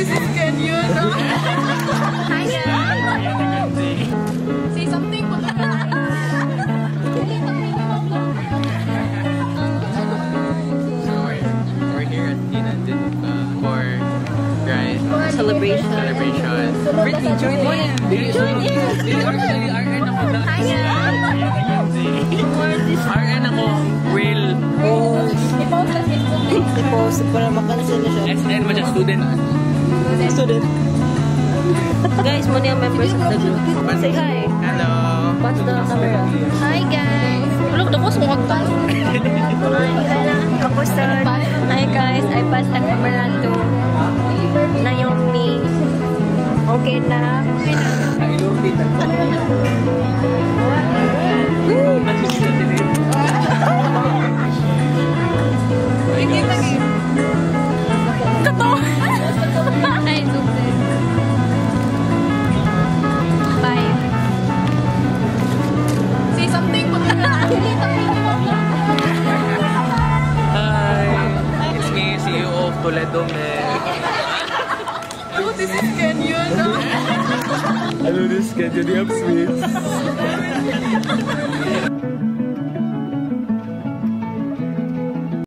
this is Kenyon. Hi guys! Say something. We're here at Inandit for Celebration. Brittany, join in! Hi guys! RN ako, Will. I-post para makansin na siya. SN mo siya, student. Guys, muna yung members of the group. Say hi. Hello! Watch the camera. Hi guys! Look, ako sumot pa. Ako sir. Hi guys, I pass the camera to Naomi. Okay na. Kato. Ay, super. Bye. Say something. Hi! It's me, CEO of Toledo, man. Oh, this is Kenyon. Hello, this is Kenyon. Do you have sweets?